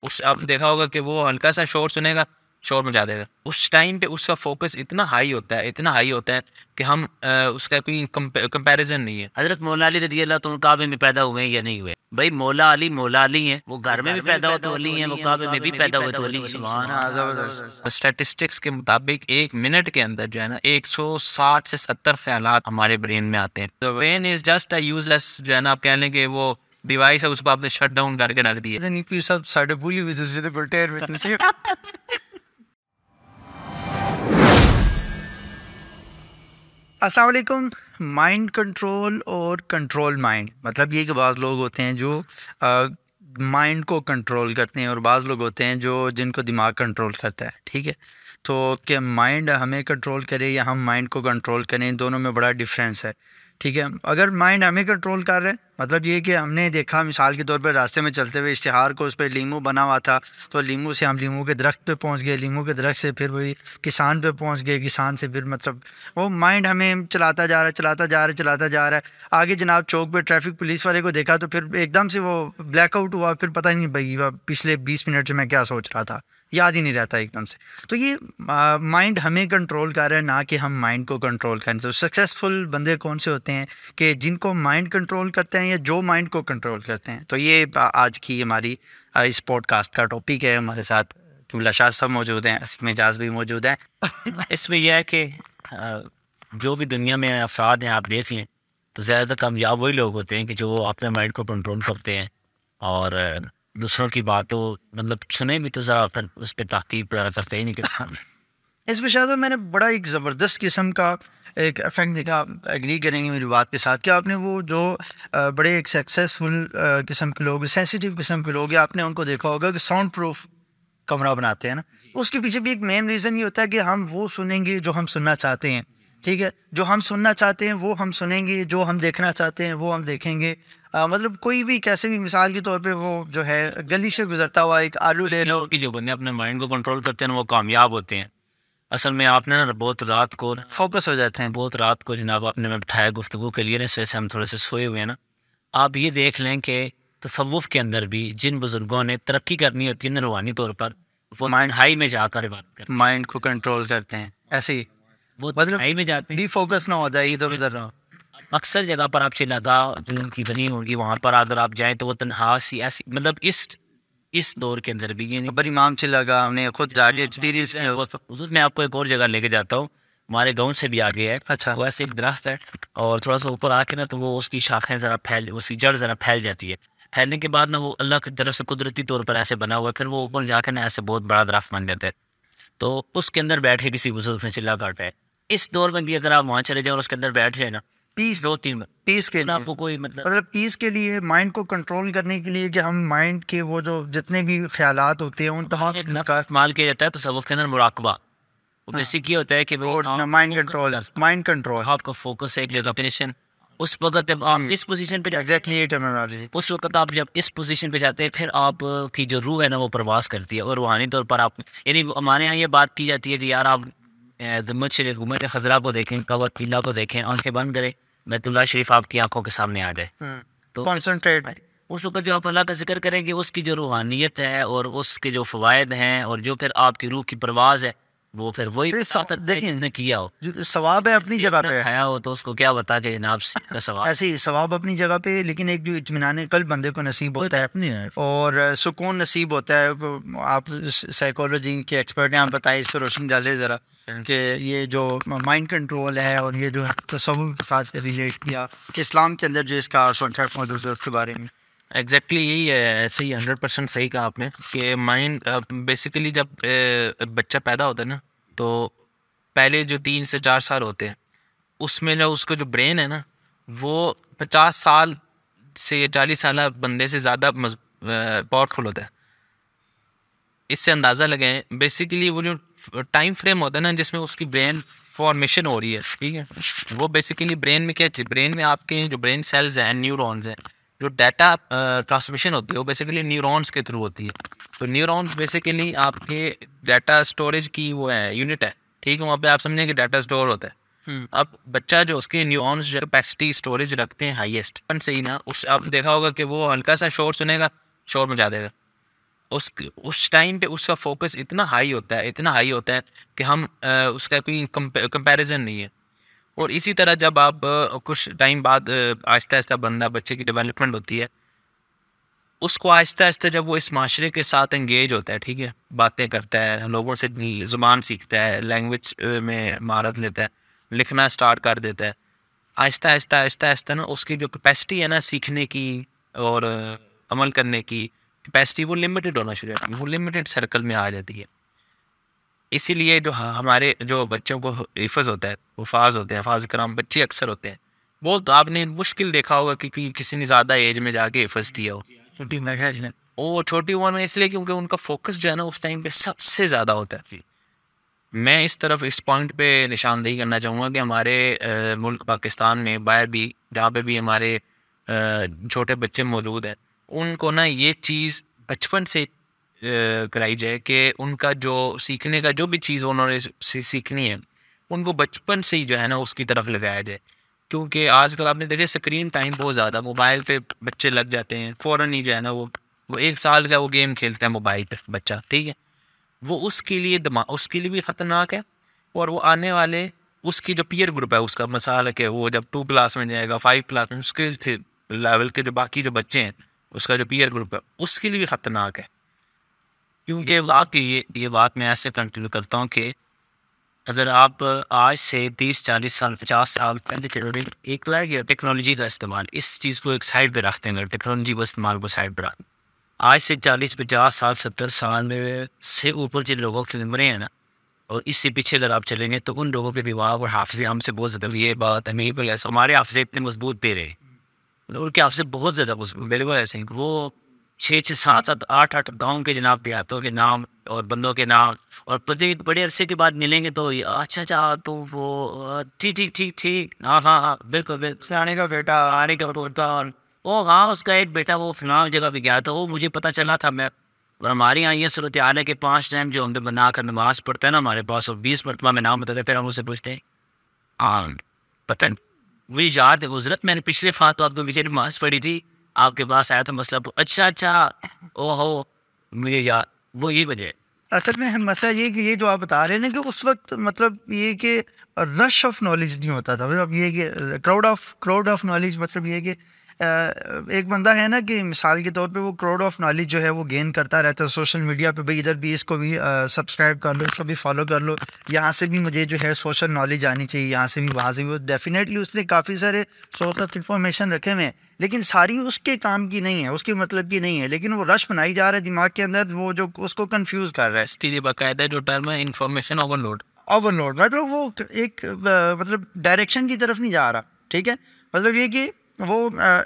उस आपने देखा होगा कि वो हल्का सा शोर सुनेगा, शोर मचा देगा। उस टाइम पे उसका फ़ोकस इतना हाई होता है कि हम उसका कोई कंपैरिज़न नहीं है। हज़रत मौला अली रज़ियल्लाहु तो काबे में पैदा हुए हैं या नहीं हुए? भाई मौला अली हैं, वो घर में भी पैदा हुए तो वली हैं, वो काबे में भी पैदा हुए तो वली हैं। सुभान हाँ, ज़बरदस्त। स्टैटिस्टिक्स के मुताबिक 1 मिनट के अंदर जो है ना 160 से 70 ख़यालात हमारे ब्रेन में आते हैं। The brain is just a useless जो है ना आप कह लें कि वो डिवाइस है, उसको आपने शट डाउन करके रख दिया। Dan ik zelf zou de boelie willen zitten verteren met een zeer. अस्सलाम वालेकुम। माइंड कंट्रोल और कंट्रोल माइंड मतलब ये कि बाज़ लोग होते हैं जो माइंड को कंट्रोल करते हैं और बाज़ लोग होते हैं जो जिनको दिमाग कंट्रोल करता है। ठीक है, तो क्या माइंड हमें कंट्रोल करे या हम माइंड को कंट्रोल करें, दोनों में बड़ा डिफरेंस है। ठीक है, अगर माइंड हमें कंट्रोल कर रहा है मतलब ये कि हमने देखा मिसाल के तौर पर रास्ते में चलते हुए इश्तिहार को उस पर लीमू बना हुआ था, तो लीमू से हम लीमू के दरख्त पे पहुंच गए, लीमू के दरख्त से फिर वही किसान पे पहुंच गए, किसान से फिर मतलब वो माइंड हमें चलाता जा रहा है। आगे जनाब चौक पे ट्रैफिक पुलिस वाले को देखा तो फिर एकदम से वो ब्लैकआउट हुआ, फिर पता ही नहीं भाई पिछले 20 मिनट से मैं क्या सोच रहा था, याद ही नहीं रहता एकदम से। तो ये माइंड हमें कंट्रोल कर रहा है, ना कि हम माइंड को कंट्रोल करें। तो सक्सेसफुल बंदे कौन से होते हैं कि जिनको माइंड कंट्रोल करते हैं या जो माइंड को कंट्रोल करते हैं। तो ये आज की हमारी इस पॉडकास्ट का टॉपिक है। हमारे साथ किबला शाह साहब मौजूद हैं, असीम एजाज भी मौजूद हैं। इसमें यह है कि जो भी दुनिया में अफराद हैं आप देख लें तो ज़्यादातर कामयाब वही लोग होते हैं कि जो अपने माइंड को कंट्रोल करते हैं और दूसरों की बातों मतलब सुने भी तो ज़रा फिर उस पर ताक़ीब करते ही नहीं करते। इस विषय में मैंने बड़ा एक ज़बरदस्त किस्म का एक इफेक्ट देखा, एग्री करेंगे मेरी बात के साथ, कि आपने वो जो बड़े एक सक्सेसफुल किस्म के लोग, सेंसिटिव किस्म के लोग हैं, आपने उनको देखा होगा कि साउंड प्रूफ कमरा बनाते हैं ना। उसके पीछे भी एक मेन रीज़न ये होता है कि हम वो सुनेंगे जो हम सुनना चाहते हैं। ठीक है, जो हम सुनना चाहते हैं वो हम सुनेंगे, जो हम देखना चाहते हैं वो हम देखेंगे। मतलब कोई भी कैसे भी मिसाल के तौर पे वो जो है गली से गुजरता हुआ एक आलू ले लो, कि जो बंदे अपने माइंड को कंट्रोल करते हैं वो कामयाब होते हैं। असल में आपने ना बहुत रात को फोकस हो जाते हैं। बहुत रात को जनाब आपने में बिठाया गुफ्तगू के लिए ना, इस वजह से हम थोड़े से सोए हुए हैं ना। आप ये देख लें कि तसव्वुफ़ के अंदर भी जिन बुज़ुर्गों ने तरक्की करनी होती है ना रूहानी तौर पर, वो माइंड हाई में जाकर इबादत करते हैं, माइंड को कंट्रोल करते हैं। ऐसे ही वो मतलब हाई में जाते हैं, फोकस ना हो जाए इधर उधर ना। अक्सर जगह पर आपसे लगा जो उनकी बनी होगी वहाँ पर अगर आप जाएँ तो वो तनहा सी ऐसी मतलब इस दौर के अंदर भी ये बड़ी इमाम से लगा, हमने खुद जाके एक्सपीरियंस किया। हुज़ूर मैं आपको एक और जगह लेके जाता हूँ, हमारे गाँव से भी आगे है। अच्छा, वो ऐसे एक दरख्त है और थोड़ा सा ऊपर आके ना तो वो उसकी शाखें ज़रा उसकी जड़ ज़रा फैल जाती है। फैलने के बाद ना वो अल्लाह की तरफ से कुदरती तौर पर ऐसे बना हुआ है, फिर वो ऊपर जाकर ना ऐसे बहुत बड़ा दरख्त बन जाता है। तो उसके अंदर बैठ के किसी बुजुर्ग ने चिल्ला काटा है। इस दौर में भी अगर आप वहाँ चले जाएँ और उसके अंदर बैठ जाए ना, पीस 2-3 पीस के लिए आपको कोई मतलब पीस के लिए, माइंड को कंट्रोल करने के लिए, कि हम माइंड के वो जो जितने भी ख्यालात होते हैं उन तमाम का इस्तेमाल किया जाता है तसव्वुफ़ के अंदर मुराक़बा। वो बेसिक ये होता है कि वो माइंड कंट्रोल आपका फोकस है एक जगह पोजीशन। उस वक्त जब आप इस पोजीशन पे एग्जैक्टली टर्मिनोलॉजी, उस वक्त आप जब इस पोजीशन पे जाते हैं फिर आप की जो रूह है ना वो प्रवास करती है और रूहानी तौर पर आप यानी हमारे यहाँ ये बात की जाती है कि यार आप ज़िम्मत शरीफ घूमत खज़रा को देखें, कवर किला को देखें, आंखें बंद करें, बैतुल्लाह शरीफ आपकी आंखों के सामने आ जाए। तो कॉन्सनट्रेट। उस वक्त जो आप अल्लाह का जिक्र करेंगे उसकी जो रूहानियत है और उसके जो फ़वायद हैं और जो फिर आपकी रूह की परवाज़ है वो फिर वही देखिए किया हो, जो सवाब है अपनी जगह पे, खाया हो तो उसको क्या बता के जनाब का सवाब। ऐसे ही सवाब अपनी जगह पे, लेकिन एक जो इत्मीनान कल्ब बंदे को नसीब होता है और सुकून नसीब होता है। आप साइकोलॉजी के एक्सपर्ट हैं, आप बताइए इससे रोशनी डाले ज़रा कि ये जो माइंड कंट्रोल है और ये जो तसव्वुफ़ के साथ रिलेट किया कि इस्लाम के अंदर जो इसका कॉन्सेप्ट मौजूद है उसके बारे में। एग्जैक्टली यही है, ऐसे ही 100% सही कहा आपने कि माइंड बेसिकली जब बच्चा पैदा होता है ना तो पहले जो 3 से 4 साल होते हैं उसमें ना उसका जो ब्रेन है ना वो 50 साल से 40 साल बंदे से ज़्यादा पावरफुल होता है। इससे अंदाज़ा लगाएं बेसिकली वो जो टाइम फ्रेम होता है ना जिसमें उसकी ब्रेन फॉर्मेशन हो रही है, ठीक है, वो बेसिकली ब्रेन में क्या, ब्रेन में आपके जो ब्रेन सेल्स हैं, न्यूरॉन्स हैं, जो डाटा ट्रांसमिशन होती है वो बेसिकली न्यूरॉन्स के थ्रू होती है। तो न्यूरॉन्स बेसिकली आपके डाटा स्टोरेज की वो है यूनिट है, ठीक है, वहाँ पे आप समझें कि डाटा स्टोर होता है। अब बच्चा जो उसके न्यूरॉन्स जो कैपेसिटी स्टोरेज रखते हैं हाईएस्ट से ही ना, उस आपने देखा होगा कि वो हल्का सा शोर सुनेगा, शोर मचा देगा। उस टाइम पे उसका फोकस इतना हाई होता है, इतना हाई होता है कि हम उसका कोई कंपैरिजन नहीं है। और इसी तरह जब आप कुछ टाइम बाद आहिस्ता आहिस्ता बच्चे की डेवलपमेंट होती है, उसको आहिस्ता आहिस्ता जब वो इस माशरे के साथ एंगेज होता है, ठीक है, बातें करता है, लोगों से ज़ुबान सीखता है, लैंग्वेज में महारत लेता है, लिखना स्टार्ट कर देता है, आहिस्ता आहिस्ता आहिस्ता आहिस्ता ना उसकी जो कैपेसिटी है ना सीखने की और अमल करने की कैपेसिटी, वो लिमिटेड होना शुरू होती है, वो लिमिटेड सर्कल में आ जाती है। इसीलिए जो हमारे जो बच्चों को हिफ़्ज़ होता है, हुफ़ाज़ होते हैं, हफ़ाज़ कराम बच्चे अक्सर होते हैं, वो तो आपने मुश्किल देखा होगा कि किसी ने ज़्यादा एज में जाके हिफ़्ज़ किया हो। वो छोटी उम्र में इसलिए क्योंकि उनका फोकस जो है ना उस टाइम पे सबसे ज़्यादा होता है। मैं इस तरफ इस पॉइंट पे निशानदेही करना चाहूँगा कि हमारे मुल्क पाकिस्तान में बाहर भी, जहाँ पे भी हमारे छोटे बच्चे मौजूद हैं, उनको ना ये चीज़ बचपन से कराई जाए कि उनका जो सीखने का जो भी चीज़ उन्होंने सीखनी है, उनको बचपन से ही जो है ना उसकी तरफ लगाया जाए। क्योंकि आजकल आपने देखा स्क्रीन टाइम बहुत ज़्यादा, मोबाइल पे बच्चे लग जाते हैं फ़ौरन ही, जो है ना वो 1 साल का वो गेम खेलता है मोबाइल पे बच्चा, ठीक है, वो उसके लिए उसके लिए भी ख़तरनाक है। और वो आने वाले उसकी जो पीयर ग्रुप है उसका मसाल है कि वो जब 2 क्लास में जाएगा, 5 क्लास में, उसके फिर लेवल के जो बाकी जो बच्चे हैं, उसका जो पीयर ग्रुप है उसके लिए भी ख़तरनाक है। क्योंकि वाकई ये बात मैं ऐसे कंटिन्यू करता हूँ कि अगर आप आज से 30-40 साल 50 साल पहले चलोगे, एक लाइक टेक्नोलॉजी का इस्तेमाल, इस चीज़ को एक साइड पे रखते हैं, अगर टेक्नोलॉजी को इस्तेमाल को साइड पे रखते हैं, आज से 40-50 साल 70 साल में से ऊपर जिन लोगों की उम्रें हैं ना, और इससे पीछे अगर आप चलेंगे तो उन लोगों के दिमाग और हाफिज़े हमसे बहुत ज़्यादा, ये बात है नहीं, बिल्कुल ऐसा, हमारे हाफिज़े इतने मजबूत दे रहे, मतलब उनके हाफिज़े बहुत ज़्यादा मजबूत, बिल्कुल ऐसे ही वो 6-6 7-7 8-8 गाँव के जनाब देहातों के नाम और बंदों के नाम, और बड़े अरसे के बाद मिलेंगे तो अच्छा अच्छा तो वो ठीक ठीक ठीक ठीक, हाँ हाँ हाँ बिल्कुल बिल्कुल, सियाने का बेटा, आने का बेटा, और ओ हाँ उसका एक बेटा वो फलां जगह पे गया था, वो मुझे पता चला था। मैं, और हमारे यहाँ ये सूरत हाल है कि 5 टाइम जो हम बना कर नमाज़ पढ़ते हैं ना हमारे पास, और 20 मरतबा में नाम बताते, फिर हम उससे पूछते हैं हाँ पता नहीं, वही याद है गुजरत, मैंने पिछले फात आप तो पीछे नमाज़ पढ़ी थी, आपके पास आया था मसला, अच्छा अच्छा ओहो मुझे याद, वो ये वजह है। असल में हम मसला ये कि ये जो आप बता रहे हैं ना कि उस वक्त मतलब ये कि रश ऑफ नॉलेज नहीं होता था, मतलब ये कि क्राउड ऑफ नॉलेज, मतलब ये कि एक बंदा है ना कि मिसाल के तौर पे वो क्राउड ऑफ नॉलेज जो है वो गेन करता रहता है सोशल मीडिया पे, भाई इधर भी इसको भी सब्सक्राइब कर लो, इसको भी फॉलो कर लो, यहाँ से भी मुझे जो है सोशल नॉलेज आनी चाहिए, यहाँ से भी वहाँ से भी, वो डेफिनेटली उसने काफ़ी सारे सोर्स ऑफ इंफॉर्मेशन रखे हुए हैं, लेकिन सारी उसके काम की नहीं है, उसके मतलब की नहीं है, लेकिन वो रश बनाई जा रहा है दिमाग के अंदर, वो जो उसको कंफ्यूज कर रहा है। इसके लिए बाकायदा जो टर्म है इंफॉर्मेशन ओवरलोड, मतलब वो एक मतलब डायरेक्शन की तरफ नहीं जा रहा, ठीक है, मतलब ये कि वो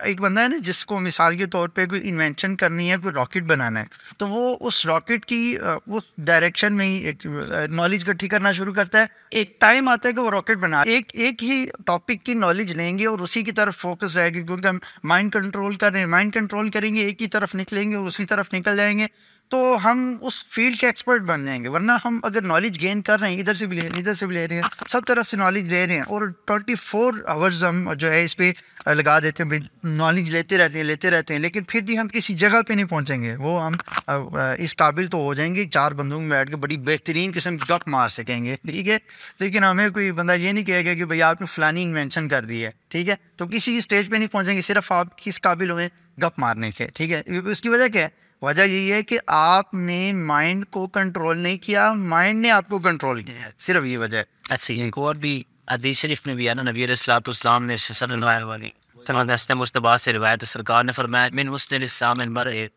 एक बंदा है ना जिसको मिसाल के तौर पे कोई इन्वेंशन करनी है, कोई रॉकेट बनाना है, तो वो उस रॉकेट की उस डायरेक्शन में ही एक नॉलेज इकट्ठी करना शुरू करता है। एक टाइम आता है कि वो रॉकेट बना एक ही टॉपिक की नॉलेज लेंगे और उसी की तरफ फोकस रहेगी, क्योंकि हम माइंड कंट्रोल कर रहे हैं, माइंड कंट्रोल करेंगे, एक ही तरफ निकलेंगे और उसी तरफ निकल जाएंगे, तो हम उस फील्ड के एक्सपर्ट बन जाएंगे। वरना हम अगर नॉलेज गेन कर रहे हैं, इधर से भी ले रहे हैं, इधर से भी ले रहे हैं, सब तरफ से नॉलेज ले रहे हैं, और 24 आवर्स हम जो है इस पर लगा देते हैं, भाई नॉलेज लेते रहते हैं, लेकिन फिर भी हम किसी जगह पे नहीं पहुंचेंगे। वो हम इस काबिल तो हो जाएंगे 4 बंदों में बैठ के बड़ी बेहतरीन किस्म की गप मार सकेंगे, ठीक है, लेकिन हमें कोई बंदा ये नहीं कहेगा कि भाई आपने फलानी इन्वेंशन कर दी है, ठीक है, तो किसी स्टेज पे नहीं पहुंचेंगे, सिर्फ आप किस काबिल हुए गप मारने के, ठीक है। उसकी वजह क्या है? वजह यही है कि आपने माइंड को कंट्रोल नहीं किया, माइंड ने आपको कंट्रोल किया है, सिर्फ ये वजह है। ऐसे एक और भी हदीस शरीफ में भी है ना, नबी अलैहिस्सलाम ने सल्लल्लाहु अलैहि वसल्लम मुस्तबा से रिवायत, सरकार ने फरमाया मिन मुस्लिम इस्लाम मरए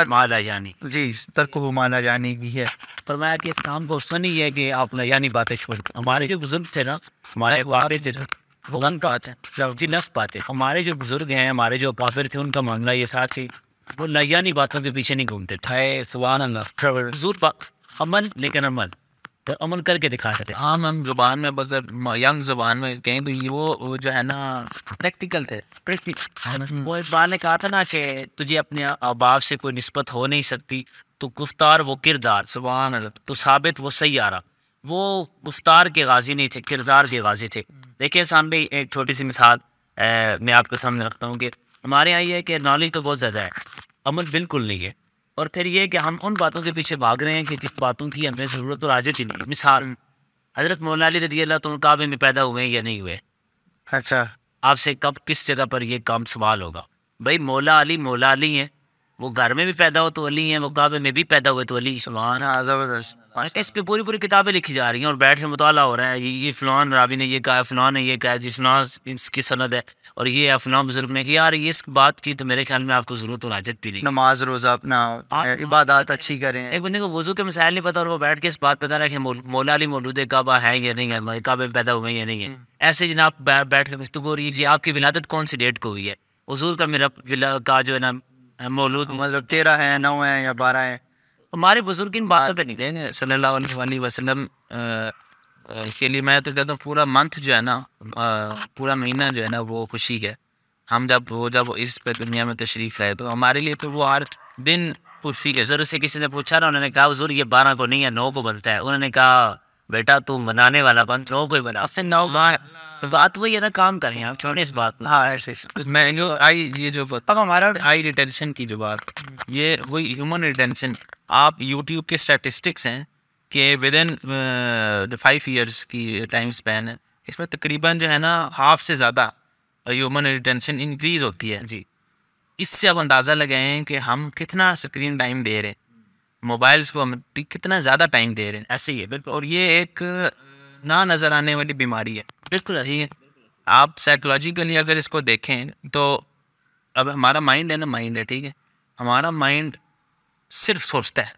माला यानी, जी तरको माला यानी भी है, फरमाया कि इस काम को उसका नहीं है कि आप यानी बातें छोड़, हमारे जो बुजुर्ग थे ना, हमारे वारिद थे, वो गन पाते जी नफ पाते, हमारे जो बुजुर्ग हैं, हमारे जो काफिर थे, उनका मामला ये था कि वो नयानी बातों के पीछे नहीं घूमते थे, सुभान अल्लाह, हुजूर अमल, लेकिन अमल तो अमल करके दिखाते थे। हम ज़ुबान में बस यंग ज़ुबान में कहें तो ये वो जो है ना प्रैक्टिकल थे, वो एक बार ने कहा था ना कि तुझे अपने अहबाब से कोई निस्बत हो नहीं सकती, तो गुफ्तार वो किरदार, सुभान अल्लाह, तो साबित वो सही आ रहा, वो गुफ्तार के गाजी नहीं थे, किरदार के गाजी थे। देखिए सामने एक छोटी सी मिसाल मैं आपके सामने रखता हूँ कि हमारे यहाँ ये है कि नॉलेज तो बहुत ज़्यादा है, अमल बिल्कुल नहीं है, और फिर ये कि हम उन बातों के पीछे भाग रहे हैं कि जिस बातों की हमें ज़रूरत और हाजत ही नहीं। मिसाल, हज़रत मौला अली रज़ी अल्लाह तआला काबे में पैदा हुए या नहीं हुए, अच्छा, आपसे कब किस जगह पर ये काम सवाल होगा? भाई मौला अली हैं, वो घर में भी पैदा हो तो अली हैं, वो काबे में भी पैदा हुए तो अली। सुभान हाँ ज़बरदस्त। इस पे पूरी पूरी किताबें लिखी जा रही हैं और बैठ के मुताला हो रहा है, ये फ़लान रावी ने ये कहा, फ़लान ने ये कहा जी, फ़लान इसकी सनद है और ये फ़लान बुजुर्ग ने किया। यार ये इस बात की तो मेरे ख्याल में आपको ज़रूरत और हाजत भी नहीं। नमाज रोज़ा अपना इबादत अच्छी करें। एक बंदे को वज़ू के मसाइल नहीं पता और वो बैठ के इस बात बता रहा है कि मौला अली मौलूद काबा है या नहीं है, काबे में पैदा हुए या नहीं है। ऐसे जनाब बैठ के गुफ्तगू हो रही है कि आपकी विलादत कौन सी डेट को हुई है, हुज़ूर का मेरा का जो है ना मौलूद मतलब 13 है, 9 है या 12 है। हमारे बुजुर्ग इन बातों पे नहीं देंगे सल्लल्लाहु अलैहि वसल्लम के लिए मैं तो कहता हूँ पूरा मंथ जो है ना, पूरा महीना जो है ना वो खुशी है। हम जब इस पे दुनिया में तशरीफ़ लाए तो हमारे लिए तो वो हर दिन खुशी है। ज़रूर से किसी ने पूछा ना, उन्होंने कहा हुज़ूर ये 12 को नहीं है 9 को बनता है। उन्होंने कहा बेटा तू मनाने वाला बन, 9 को ही बना। उससे 9 बात वही है ना, काम करें आप, छोड़े इस बात में। हाँ ऐसे मैं जो अब हमारा आई रिटेंशन की जो बात, ये वही ह्यूमन रिटेंशन। आप यूट्यूब के स्टैटिस्टिक्स हैं कि विद इन 5 ईयर्स की टाइम स्पैन है, इसमें तकरीबन जो है ना हाफ से ज़्यादा ह्यूमन रिटेंशन इंक्रीज़ होती है जी। इससे अब अंदाज़ा लगाएं कि हम कितना स्क्रीन टाइम दे रहे हैं, मोबाइल्स को हम कितना ज़्यादा टाइम दे रहे हैं। ऐसे ही है बिल्कुल, और ये एक ना नज़र आने वाली बीमारी है। बिल्कुल ठीक है, आप साइकोलॉजिकली अगर इसको देखें तो अब हमारा माइंड है ना, माइंड है ठीक है, हमारा माइंड सिर्फ सोचता है।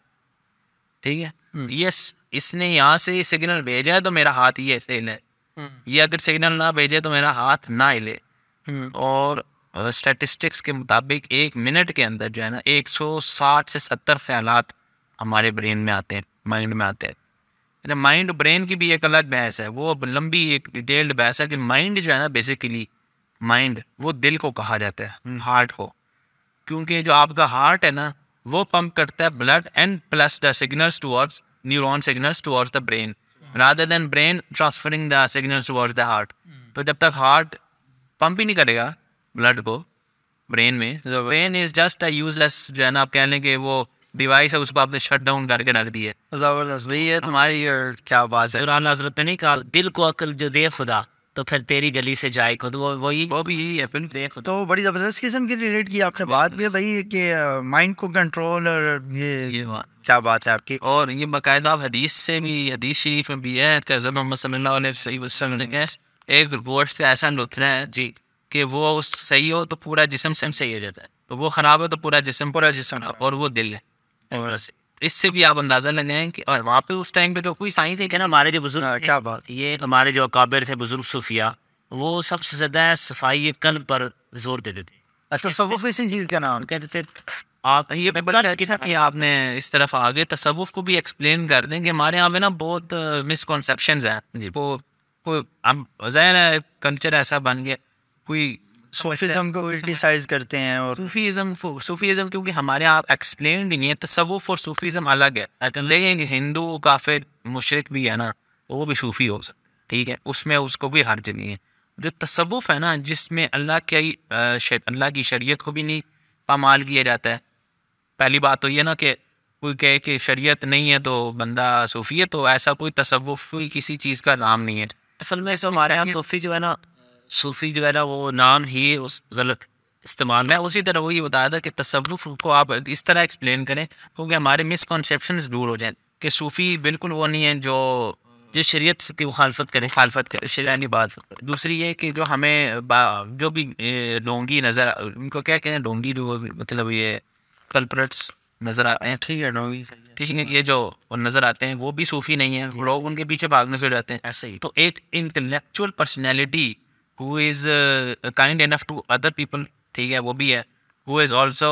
ठीक है, यस इसने यहाँ से सिग्नल भेजा है तो मेरा हाथ ये हिले, ये अगर सिग्नल ना भेजे तो मेरा हाथ ना हिले। और स्टैटिस्टिक्स के मुताबिक 1 मिनट के अंदर जो है ना 160 से 70 ख्यालात हमारे ब्रेन में आते हैं, माइंड में आते हैं। माइंड ब्रेन की भी एक अलग बहस है, वो लंबी एक डिटेल्ड बहस है कि माइंड जो है ना बेसिकली माइंड वो दिल को कहा जाता है, हार्ट को, क्योंकि जो आपका हार्ट है ना वो पंप करता है blood and plus the signals towards neuron signals towards the brain rather than brain transferring the signals towards the heart. तो जब तक हार्ट पंप ही नहीं करेगा ब्लड को ब्रेन में, brain is just a useless जो है ना, आप कह लें कि वो डिवाइस है, उसको आपने शट डाउन करके रख दी है। ज़बरदस्त भाई, ये हमारी क्या बात है। कुरान हज़रत ने नहीं कहा दिल को अक्ल जो दे खुदा तो फिर तेरी गली से जाए खुद, वो भी यही है फिर देख। तो बड़ी ज़बरदस्त किस्म की रिलेट की आपने बात भी है भाई कि माइंड को कंट्रोल, और ये क्या बात है आपकी। और ये बाकायदा हदीस से भी, हदीस शरीफ में भी है कि हज़रत मोहम्मद सल्लल्लाहु अलैहि वसल्लम ने कहा एक गोश्त से ऐसा लुथना है जी कि वो सही हो तो पूरा जिस्म सही हो जाता है, तो वो ख़राब हो तो पूरा जिस्म और वो दिल है। और इससे भी आप अंदाज़ा लगाएं कि और वहाँ पे उस टाइम पे तो कोई साइंस ही क्या ना, हमारे जो बुजुर्ग क्या बात, ये हमारे जो अकाबिर थे बुजुर्ग सूफिया, वो सबसे ज़्यादा सफाई कल्ब पर जोर देते थे। तसव्वुफ़ इसी चीज़ का नाम कहते थे आप ये कि आपने इस तरफ आगे तसव्वुफ़ को भी एक्सप्लेन कर दें कि हमारे यहाँ पे ना बहुत मिसकॉन्सेप्शंस हैं। वो हम ज़ाहिर है कल्चर ऐसा बन गया, कोई सूफीज़्म को क्रिटिसाइज करते हैं। और सूफीज़्म क्योंकि हमारे यहाँ एक्सप्लेन ही नहीं है। तसव्वुफ़ और सूफीज़्म अलग है। लेकिन हिंदू काफिर मुशरिक भी है ना, वो भी सूफ़ी हो सकते, ठीक है, उसमें उसको भी हर्ज नहीं है। जो तसव्वुफ़ है ना, जिसमें अल्लाह की शरीयत को भी नहीं पामाल किया जाता है। पहली बात तो ये ना कि कोई कहे कि शरीयत नहीं है तो बंदा सूफ़ी है, तो ऐसा कोई तसव्वुफ़ किसी चीज़ का नाम नहीं है। असल में हमारे यहाँ सूफ़ी जो है ना, सूफ़ी जो है ना वो नाम ही उस गलत इस्तेमाल। मैं उसी तरह वही बताया था कि तसव्वुफ़ को आप इस तरह एक्सप्लेन करें क्योंकि हमारे मिसकॉन्सेप्शंस दूर हो जाए कि सूफ़ी बिल्कुल वो नहीं है जो शरीयत की मुखालफत करे, शरीयत बात। दूसरी ये कि जो हमें जो भी डोंगी नज़र, उनको क्या कहते हैं डोंगी, जो मतलब ये कल्प्रेट्स नज़र आते हैं, ठीक है डोंगी, ठीक है, ये जो नज़र आते हैं वो भी सूफ़ी नहीं है, लोग उनके पीछे भागने से जाते हैं। ऐसे ही तो एक intellectual personality who is kind enough to other people, ठीक है, वो भी है। Who is also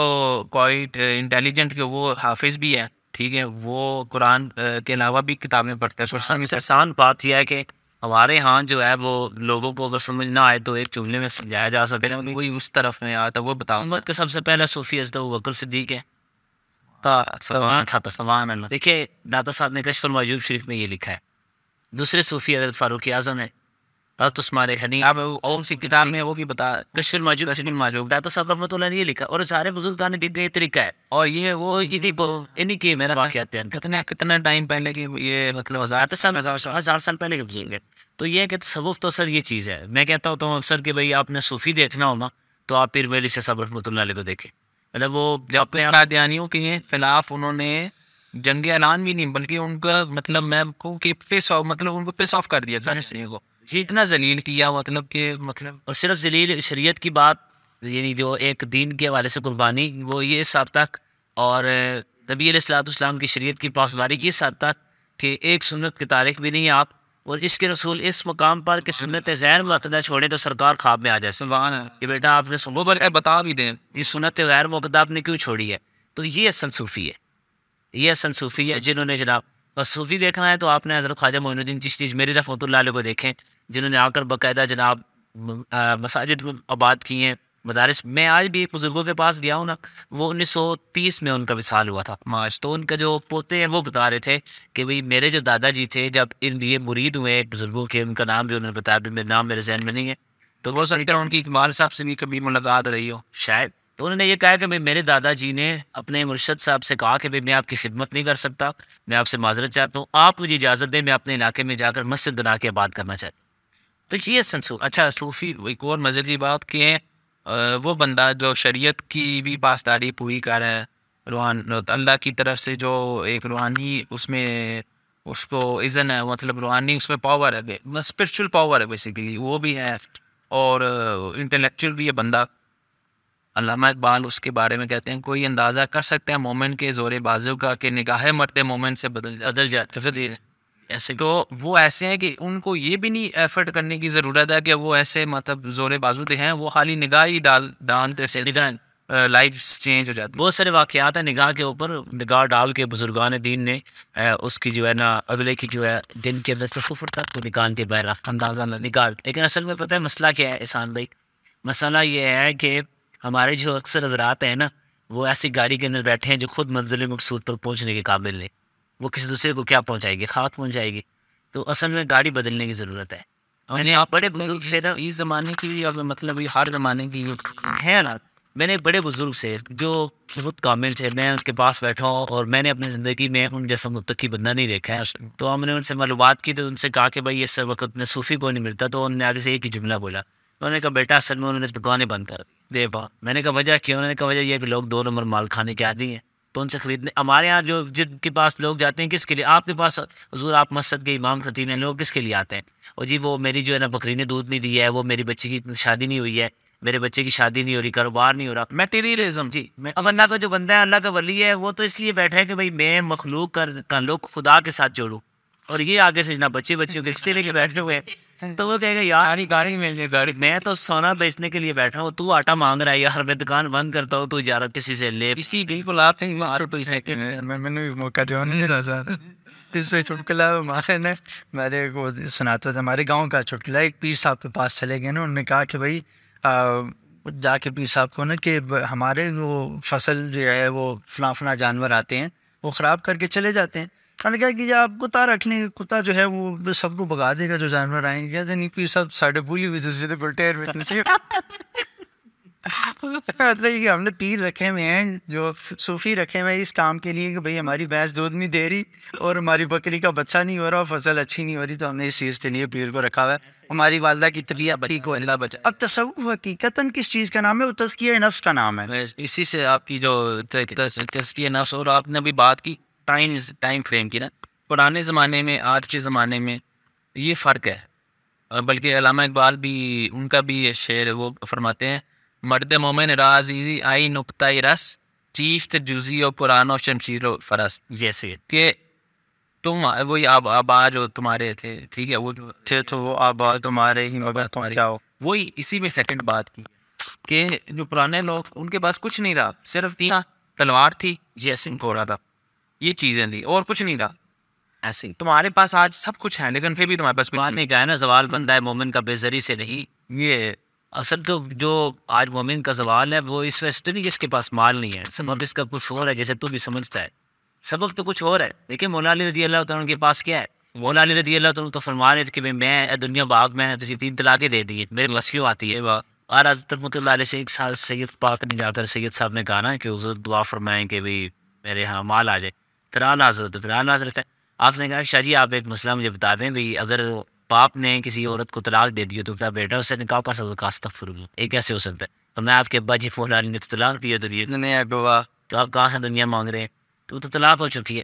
quite intelligent, कि वो हाफिज़ भी है, ठीक है, वो कुरान के अलावा भी किताबें पढ़ते हैं। आसान बात यह है कि हमारे यहाँ जो है वो लोगों को अगर समझ ना आए तो एक जुमले में समझाया जा सके। वही उस तरफ में आता, वो बताओ। उम्मत का सबसे पहला सूफ़ी हज़रत अबू बकर सिद्दीक़ है। देखिए दाता साहब ने कश्फुल मौजूद शरीफ में ये लिखा है। दूसरे सूफ़ी हज़रत फ़ारूक आज़म है, तुम्हारे हनी अब और सी किताब में वो भी बता कशर मौजूद कशर मौजूद दाता साहब रहमतुल्लाह ने ये लिखा और सारे बुजुर्ग ने भी ये तरीका है और ये वो इन्हीं के मेरा वाक़यात है कितना टाइम पहले की ये मतलब हजार साल पहले के बुजुर्ग। तो ये है कि तसव्वुफ तो सर ये चीज़ है। मैं कहता होता हूँ अक्सर कि भाई आपने सूफ़ी देखना हो ना तो आप पीर वली से साहब रहमतुल्लाह अलैह को देखें। मतलब वो जब अपने कादियानियों के खिलाफ उन्होंने जंग ऐलान भी नहीं बल्कि उनका मतलब मैं कहूँ कि पिस ऑफ मतलब उनको पिस ऑफ कर दिया को ये इतना जलील किया मतलब कि मतलब और सिर्फ जलील शरीयत की बात यानी जो एक दीन के हवाले से कुर्बानी वो ये इस हद तक और नबी अलैहिस्सलाम की शरीयत की पासदारी की इस हद तक कि एक सुन्नत की तारीख भी नहीं है आप और इसके रसूल इस मकाम पर कि सुन्नत गैर मुअक्कदा छोड़े तो सरकार ख्वाब में आ जाए सुभान है कि बेटा आपने सुनो पर बता भी दें ये सुन्नत गैर मुअक्कदा आपने क्यों छोड़ी है। तो ये असल सूफ़ी है, ये असल सूफ़ी है जिन्होंने जनाब बस सूफ़ी देखना है तो आपने हज़रत ख्वाजा मोइनुद्दीन चिश्ती अजमेरी रहमतुल्लाह अलैह को देखें जिन्होंने आकर बाकायदा जनाब मसाजिद आबाद किए हैं मदारिस। मैं आज भी एक बुज़ुर्गों के पास गया हूँ ना, वो 1930 में उनका विसाल हुआ था मार्च। तो उनका जो पोते हैं वो बता रहे थे कि भाई मेरे जो दादाजी थे जब इन ये मुरीद हुए बुज़ुर्गों के, उनका नाम भी उन्होंने बताया, भी मेरा नाम मेरे जहन में नहीं है, तो वो सर उनकी इकबाल साहब से भी कभी मुलाकात रही हो शायद। तो उन्होंने ये कहा कि भाई मेरे दादाजी ने अपने मुर्शद साहब से कहा कि भाई मैं आपकी खिदमत नहीं कर सकता, मैं आपसे माजरत चाहता हूँ, आप मुझे इजाज़त दें मैं अपने इलाके में जाकर मस्जिद बना के आबाद करना चाहता हूँ। तो ये संसूख। अच्छा सूफ़ी एक और मज़े की बात कि वो बंदा जो शरीयत की भी पासदारी पूरी कर है, रूहान अल्लाह की तरफ से जो एक रूहानी उसमें उसको इज़न है, मतलब रूहानी उसमें पावर है, स्पिरिचुअल पावर है बेसिकली वो भी है और इंटेलेक्चुअल भी है बंदा। अल्लामा इकबाल उसके बारे में कहते हैं कोई अंदाज़ा कर सकते हैं मोमेंट के ज़ोरे बाजू का कि निगाहें मरते मोमेंट से बदल जाते ऐसे। तो वो ऐसे हैं कि उनको ये भी नहीं एफर्ट करने की ज़रूरत है कि वो ऐसे मतलब ज़ोरे बाजू दे हैं, वो खाली निगाह ही डालते से लाइफ चेंज हो जाती है। बहुत सारे वाक़यात हैं निगाह के ऊपर, निगाह डाल के बुजुर्गान दीन ने उसकी जो है ना अगले की जो है दिन के अंदर सफर तक तो निकाल के बाहर अंदाज़ा निकाल। लेकिन असल में पता है मसला क्या है एहसान भाई, मसला ये है कि हमारे जो अक्सर हज़रात हैं ना वो ऐसी गाड़ी के अंदर बैठे हैं जो खुद मंजिल मकसूद पर पहुँचने के काबिल नहीं, वो किसी दूसरे को क्या पहुँचाएगी, खाक पहुँचाएगी। तो असल में गाड़ी बदलने की ज़रूरत है। मैंने आप बड़े बुजुर्ग से ना इस ज़माने की अब मतलब हर ज़माने की है ना, मैंने बड़े बुजुर्ग से जो बहुत कामिल थे मैं उनके पास बैठा हूँ और मैंने अपनी ज़िंदगी में उन जैसा मुत्तकी बंदा नहीं देखा है। तो हमने उनसे मालूमात की तो उनसे कहा कि भाई इस वक्त में सूफ़ी को नहीं मिलता। तो उन्होंने आगे से एक ही जुमला बोला, उन्होंने कहा बेटा असल में उन्होंने दुकानें बंद कर दे पा। मैंने कहा वजह क्यों? उन्होंने कहा वजह यह कि लोग 2 नंबर माल खाने के आदी हैं तो उनसे ख़रीदने। हमारे यहाँ जो जिनके पास लोग जाते हैं किसके लिए, आपके पास हुजूर आप मस्जिद के इमाम खतीब हैं, लोग किसके लिए आते हैं? और जी वो मेरी जो है ना बकरी ने दूध नहीं दिया है, वो मेरी बच्ची की शादी नहीं हुई है, मेरे बच्चे की शादी नहीं हो रही, कारोबार नहीं हो रहा, मटेरियलिज्म जी। मैं अल्लाह का जो बंदा है अल्लाह का वली है वो तो इसलिए बैठा है कि भाई मैं मखलूक का ताल्लुक खुदा के साथ जोड़ूँ। और ये आगे से ना बच्चे बच्चियों के रिश्ते लेके बैठे हुए हैं तो वो कहेगा यार गाड़ी मिल जाए गाड़ी, मैं तो सोना बेचने के लिए बैठा हूँ, तू आटा मांग रहा है यार, मैं दुकान बंद करता हूँ, तू जा रहा किसी से ले। इसी बिल्कुल आप मैंने भी मौका दिया नहीं रहा सर इस पे चुटकुला हमारे ने मेरे को सुनाता था। हमारे गांव का चुटकुला, एक पीर साहब के पास चले गए ना, उन्होंने कहा कि भाई जाके पीर साहब को ना कि हमारे वो फसल जो है वो फला जानवर आते हैं वो ख़राब करके चले जाते हैं। उन्होंने कहा कि आप कुत्ता रख लें, कुत्ता जो है वो सबको भगा देगा जो जानवर आएंगे। कहते नहीं पीर साहब साढ़े भूली हुई थी सीधे बुलटेर में मतलब कि हमने पीर रखे हुए हैं जो सूफ़ी रखे हुए हैं इस काम के लिए कि भाई हमारी भैंस दूध नहीं दे रही और हमारी बकरी का बच्चा नहीं हो रहा और फसल अच्छी नहीं हो रही, तो हमने इस चीज़ के लिए पीर को रखा हुआ है। हमारी वालदा की तबीयत ठीक हो अल्लाह बचा। अब तसव्वुफ हकीकतन किस चीज़ का नाम है? वो तज़किया नफ्स का नाम है। इसी से आपकी जो तज़किया नफ्स, और आपने अभी बात की टाइम फ्रेम की ना, पुराने ज़माने में आज के ज़माने में ये फ़र्क है। बल्कि अल्लामा इकबाल भी उनका भी ये शेर वो फरमाते हैं, मर्द मोमिन राज़ी आई नुक्ता रस चीफ जुजी और पुरानो शमशीर फरस। जैसे कि तुम वही आबाद जो तुम्हारे थे, ठीक है, वो जो थे तो वो आबाद तुम्हारे ही मगर तुम क्या हो। वही इसी में सेकंड बात की कि जो पुराने लोग उनके पास कुछ नहीं रहा, सिर्फ तलवार थी, जैसे हो रहा था, ये चीज़ें थी और कुछ नहीं रहा। ऐसे ही तुम्हारे पास आज सब कुछ है लेकिन फिर भी तुम्हारे पास कुछ नहीं। कहा है ना जवाल बंदा है मोमिन का बेजरी से नहीं। ये असल तो जो आज मोमिन का सवाल है वो इस वजह से नहीं जिसके पास माल नहीं है, सबब इसका कुछ और है जैसे तू भी समझता है, सबब तो कुछ और है। लेकिन मौला अली रज़ी अल्लाह तआला के पास क्या है? मौला अली रज़ी अल्लाह तो फरमा रहे थे कि भाई मैं दुनिया बाग में तुझे 3 तलाक़ें दे दी, मेरे बस क्यों आती है। और हज़रत रहमतुल्लाह अलैह से एक साल सैयद पाक ने जाकर सैयद साहब ने कहा ना कि हुज़ूर दुआ फरमाएँ कि भाई मेरे यहाँ माल आ जाए। फिर आला हज़रत है, आपने कहा शाह जी आप एक मसला मुझे बता दें, भाई अगर बाप ने किसी औरत को तलाक दे दी तो क्या बेटा उससे निकाह कर सकता? अस्तग़फ़िरुल्लाह, ये कैसे हो सकता है? तो मैं आपके अब्बा जी मौला अली ने तो तलाक दिया, तो आप कहाँ से दुनिया मांग रहे हैं? तो तलाक हो चुकी है।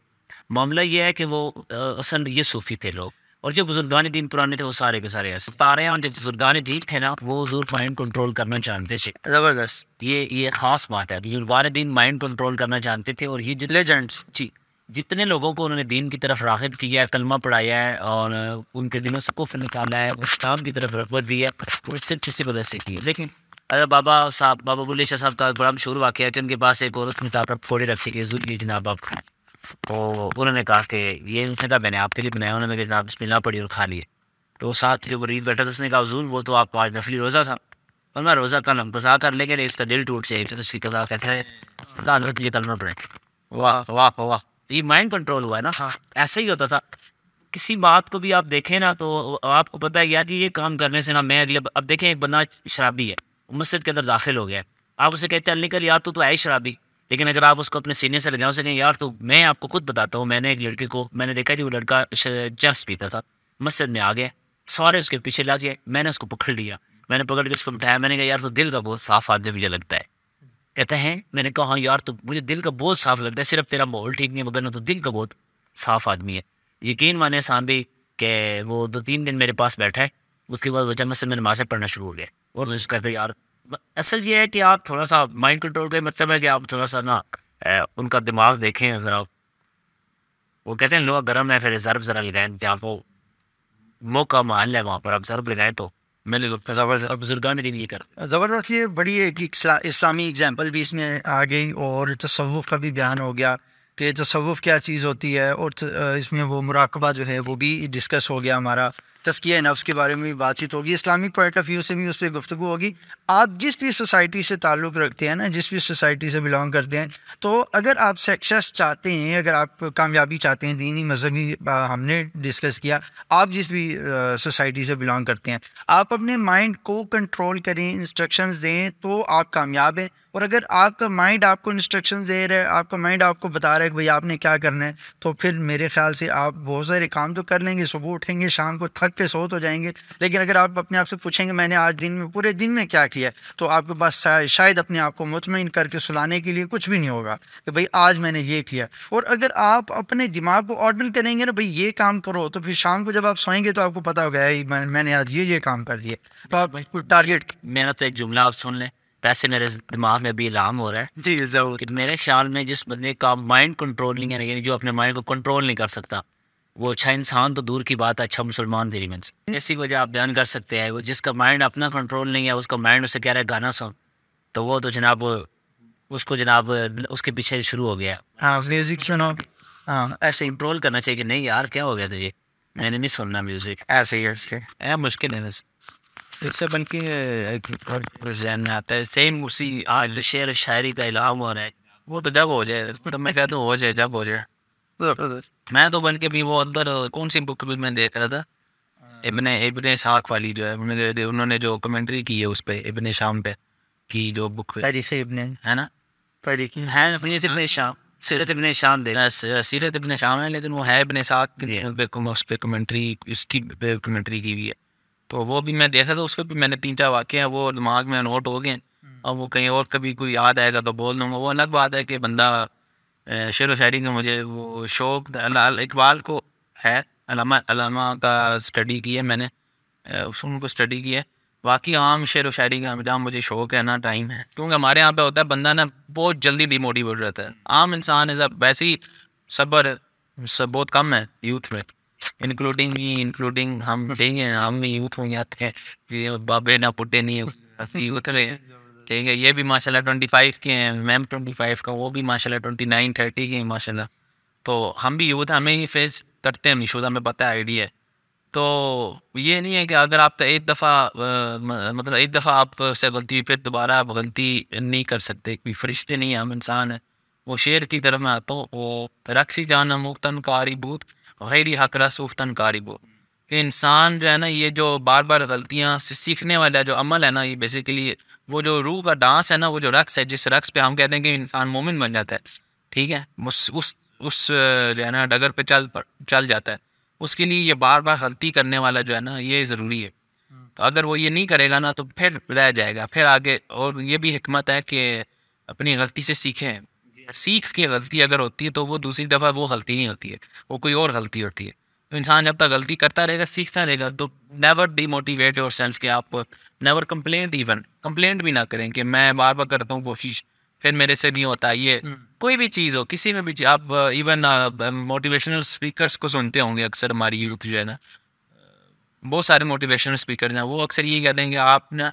मामला ये है कि वो असल ये सूफ़ी थे लोग, और जो बुजुर्गान दीन पुराने थे वो सारे के सारे ऐसे बता रहे हैं। और जो बुजुर्गान दीन थे ना वो हुज़ूर माइंड कंट्रोल करना जानते थे। ज़बरदस्त। ये ख़ास बात है, बुजुर्गान दीन माइंड कंट्रोल करना जानते थे। और ये जो लेजेंड्स जी, जितने लोगों को उन्होंने दीन की तरफ राग़िब किया है, कलमा पढ़ाया है और उनके दिलों से कुफ्र निकाला है, इस्लाम की तरफ रग़बत दी है, वो सिर्फ इसी वजह से की है। लेकिन बाबा बुल्ले शाह साहब का बड़ा मशहूर वाक़या है कि उनके पास एक औरत ने ताकत फोड़े रखी कि हुज़ूर ये जनाब आप खाएँ। तो उन्होंने कहा कि ये उसने कहा मैंने आपके लिए बनाया, उन्होंने कहा जनाब बिस्मिल्लाह पढ़ी और खा लिए। तो साथ जो मरीज़ बैठा था उसने कहा हुज़ूर वो तो आपको आज नफली रोज़ा था, और मैं रोज़ा कल हम कज़ा कर लेंगे, इसका दिल टूट जाए तो उसकी कज़ा कहते हैं ये कलमा पढ़ें। वाह वाह वाह, ये माइंड कंट्रोल हुआ है ना। हाँ, ऐसा ही होता था। किसी बात को भी आप देखें ना तो आपको पता है यार ये काम करने से ना मैं अगले अब देखें एक बंदा शराबी है, मस्जिद के अंदर दाखिल हो गया है, आप उसे कहते चल निकल यार तू तो है ही शराबी। लेकिन अगर आप उसको अपने सीने से लगाओ, उसे कहें यार तो मैं आपको खुद बताता हूँ, मैंने एक लड़के को मैंने देखा कि वो लड़का चर्स पीता था, मस्जिद में आ गया, सारे उसके पीछे लग गए, मैंने उसको पकड़ लिया, मैंने पकड़ के उसको बिठाया, मैंने कहा यार तो दिल का बहुत साफ आदमी मुझे लगता है। कहते हैं मैंने कहा हाँ यार तो मुझे दिल का बहुत साफ लगता है, सिर्फ तेरा माहौल ठीक नहीं है मगर ना तो दिल का बहुत साफ आदमी है। यकीन माने सामने कि वो 2-3 दिन मेरे पास बैठा है, उसके बाद वजह मस्जिद में नमाज़ें पढ़ना शुरू हो गया। और मुझे कहते यार असल ये है कि आप थोड़ा सा माइंड कंट्रोल का मतलब है कि आप थोड़ा सा ना उनका दिमाग देखें ज़रा। वो कहते हैं लोहा गर्म है फिर ज़रब ज़रा लगाएं, जहाँ को मौका मान है वहाँ पर आप ज़रब लगाएं तो मैंने और बुजुर्गान ने ये कर ज़बरदस्त। ये बड़ी एक इस्लामी एग्जांपल भी इसमें आ गई और तसव्वुफ़ का भी बयान हो गया कि तसव्वुफ़ क्या चीज़ होती है, और इसमें वो मुराकबा जो है वो भी डिस्कस हो गया, हमारा तज़किया नफ्स के बारे में भी बातचीत होगी, इस्लामिक पॉइंट ऑफ व्यू से भी उस पर गुफ्तगू होगी। आप जिस भी सोसाइटी से ताल्लुक़ रखते हैं ना, जिस भी सोसाइटी से बिलोंग करते हैं, तो अगर आप सक्सेस चाहते हैं, अगर आप कामयाबी चाहते हैं, दीनी मजहबी हमने डिस्कस किया, आप जिस भी सोसाइटी से बिलोंग करते हैं, आप अपने माइंड को कंट्रोल करें, इंस्ट्रक्शंस दें तो आप कामयाब हैं। और अगर आपका माइंड आपको इंस्ट्रक्शंस दे रहा है, आपका माइंड आपको बता रहा है कि भाई आपने क्या करना है, तो फिर मेरे ख्याल से आप बहुत सारे काम तो कर लेंगे, सुबह उठेंगे शाम को थक के सो तो जाएंगे, लेकिन अगर आप अपने आप से पूछेंगे मैंने आज दिन में पूरे दिन में क्या किया, तो आपके पास शायद अपने आप को मुतमईन करके सुलाने के लिए कुछ भी नहीं होगा कि भाई आज मैंने ये किया। और अगर आप अपने दिमाग को ऑर्डर करेंगे ना भाई ये काम करो, तो फिर शाम को जब आप सोएंगे तो आपको पता होगा मैंने आज ये काम कर दिए, तो आप टारगेट। मेरा तो एक जुमला आप सुन लें, वैसे मेरे दिमाग में भी इल्हाम हो रहा है जी ज़रूर कि मेरे ख्याल में जिस बंदे का माइंड कंट्रोल नहीं है, यानी जो अपने माइंड को कंट्रोल नहीं कर सकता, वो अच्छा इंसान तो दूर की बात है, अच्छा मुसलमान भी नहीं। ऐसी वजह आप बयान कर सकते हैं, वो जिसका माइंड अपना कंट्रोल नहीं है, उसका माइंड उसे कह रहा है गाना सुन, तो वो तो जनाब उसको जनाब उसके पीछे शुरू हो गया। हाँ म्यूज़िक सुनो, हाँ ऐसे ही कंट्रोल करना चाहिए कि नहीं यार क्या हो गया तुझे, मैंने नहीं सुनना म्यूज़िक, ऐसे ही इसके मुश्किल है वैसे इससे, बल्कि जहन में आता है सेम उसी आज शेर शायरी का इल्हाम हो रहा है। वो तो जब हो जाए, तो मैं कहता हूँ हो जाए जब हो जाए। मैं तो बल्कि भी वो अंदर कौन सी बुक भी मैं देख रहा था, इब्ने इस्हाक वाली जो है, उन्होंने जो कमेंट्री की है उस पर इब्ने शाम पे की जो बुक तारीख़ इब्ने है ना, तारीख़ है अपनी इब्ने शाम, सीरत इब्ने शाम दे सीरत इब्ने शाम है, लेकिन वो है इब्ने इस्हाक उस पर कमेंट्री, इसकी कमेंट्री की हुई है। तो वो भी मैं देखा था, उसको भी मैंने 3-4 वाक़े हैं वो दिमाग में नोट हो गए, और वो कहीं और कभी कोई याद आएगा तो बोल दूँगा। वो अलग बात है कि बंदा शेर व शायरी का मुझे वो शौक़ इकबाल को है, अल्लामा का स्टडी की है मैंने, उनको स्टडी की है। बाकी आम शेर व शायरी का जहाँ मुझे शौक़ है ना टाइम है, क्योंकि हमारे यहाँ पे होता है बंदा ना बहुत जल्दी डिमोटिवेट रहता है। आम इंसान है सब वैसे ही, सब्र सब बहुत कम है यूथ में, इंक्लूडिंग हम ठीक है, हम भी यूथ में आते हैं, ये बाबे ना पुटे नहीं यूथ में ठीक है। ये भी माशाल्लाह 25 के हैं, मैम 25 का, वो भी माशाल्लाह 29-30 के हैं माशाल्लाह। तो हम भी यूथ, हमें ही फेस करते हैं निशुदा, हमें पता है आइडिया है। तो ये नहीं है कि अगर आप एक दफ़ा मतलब एक दफ़ा आप से गलती, फिर दोबारा आप गलती नहीं कर सकते, कोई फरिश्ते नहीं है, हम इंसान हैं। वो शेर की तरफ मैं आता हूँ, वो रक्सी जाना मुफ्तन कारी बूत गैरी हक रस उफ्तन कारी बूत, कि इंसान जो है ना, ये जो बार बार गलतियाँ से सीखने वाला जो अमल है ना, ये बेसिकली वो जो रूह का डांस है ना, वो जो रक्स है, जिस रक्स पे हम कहते हैं कि इंसान मोमिन बन जाता है, ठीक है, उस जो है ना डगर पे चल जाता है, उसके लिए ये बार बार गलती करने वाला जो है ना, ये ज़रूरी है। तो अगर वो ये नहीं करेगा ना, तो फिर रह जाएगा, फिर आगे। और ये भी हिकमत है कि अपनी गलती से सीखें, सीख के गलती अगर होती है तो वो दूसरी दफ़ा वो गलती नहीं होती है, वो कोई और गलती होती है। तो इंसान जब तक गलती करता रहेगा, सीखता रहेगा, तो नेवर डीमोटिवेट योर सेल्फ, कि आप नेवर कंप्लेंट, इवन कंप्लेंट भी ना करें कि मैं बार बार करता हूँ कोशिश, फिर मेरे से नहीं होता। ये कोई भी चीज़ हो, किसी में भी चीज़, आप इवन मोटिवेशनल स्पीकर्स को सुनते होंगे अक्सर, हमारी यूथ जो है ना, बहुत सारे मोटिवेशनल स्पीकर हैं, वो अक्सर ये कहते हैं कि आप ना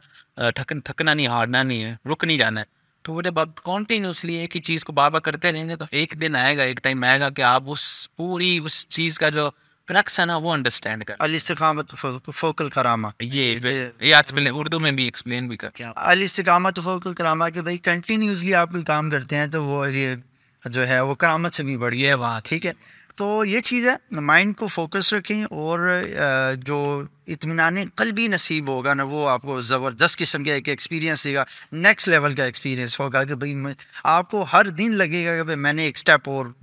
थकना नहीं, हारना नहीं है, रुक नहीं जाना है। तो वो जब आप कॉन्टीन्यूसली एक ही चीज़ को बार बार करते रहेंगे, तो एक दिन आएगा, एक टाइम आएगा कि आप उस चीज़ का जो क्रक्स है ना, वो अंडरस्टैंड कर। अल इस्तिकामत फ़ौक़ल करामा, ये आज पहले उर्दू में भी एक्सप्लेन भी कर। अल इस्तिकामत फ़ौक़ल करामा, कि भाई कंटिन्यूसली आप कोई काम करते हैं तो वो ये जो है वो करामत से भी बढ़ गया है वहाँ, ठीक है। तो ये चीज़ है, माइंड को फोकस रखें, और जो इत्मीनान क़ल्बी नसीब होगा ना, वो आपको ज़बरदस्त किस्म का एक एक्सपीरियंस देगा, नेक्स्ट लेवल का एक्सपीरियंस होगा, कि भाई आपको हर दिन लगेगा कि भाई मैंने एक स्टेप और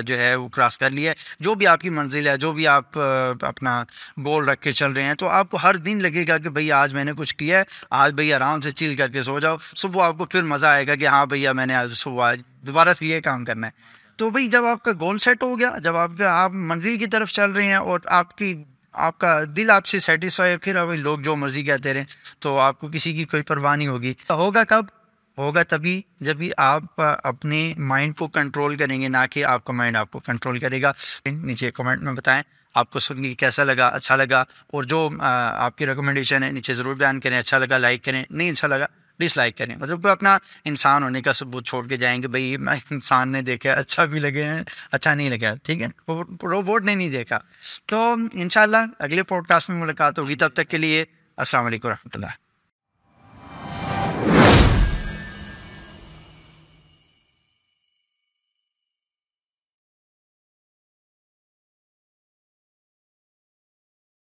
जो है वो क्रॉस कर लिया है। जो भी आपकी मंजिल है, जो भी आप अपना गोल रख के चल रहे हैं, तो आपको हर दिन लगेगा कि भाई आज मैंने कुछ किया है, आज भाई आराम से चिल करके सो जाओ, सुबह आपको फिर मज़ा आएगा कि हाँ भैया मैंने आज सुबह दोबारा से ये काम करना है। तो भाई जब आपका गोल सेट हो गया, जब आप मंजिल की तरफ चल रहे हैं, और आपका दिल आपसे सेटिस्फाई है, फिर अभी लोग जो मर्जी कहते रहें, तो आपको किसी की कोई परवाह नहीं होगी। होगा कब होगा? तभी जब भी आप अपने माइंड को कंट्रोल करेंगे, ना कि आपका माइंड आपको कंट्रोल करेगा। नीचे कमेंट में बताएं आपको सुन के कैसा लगा, अच्छा लगा, और जो आपकी रिकमेंडेशन है नीचे ज़रूर बयान करें। अच्छा लगा लाइक करें, नहीं अच्छा लगा डिसलाइक करें, मतलब अपना इंसान होने का सबूत छोड़ के जाएंगे। भाई मैं इंसान ने देखा, अच्छा भी लगे हैं, अच्छा नहीं लगा, ठीक है, रोबोट ने नहीं देखा। तो इंशाल्लाह अगले पॉडकास्ट में मुलाकात होगी, तब तक के लिए अस्सलाम वालेकुम रहमतुल्लाह।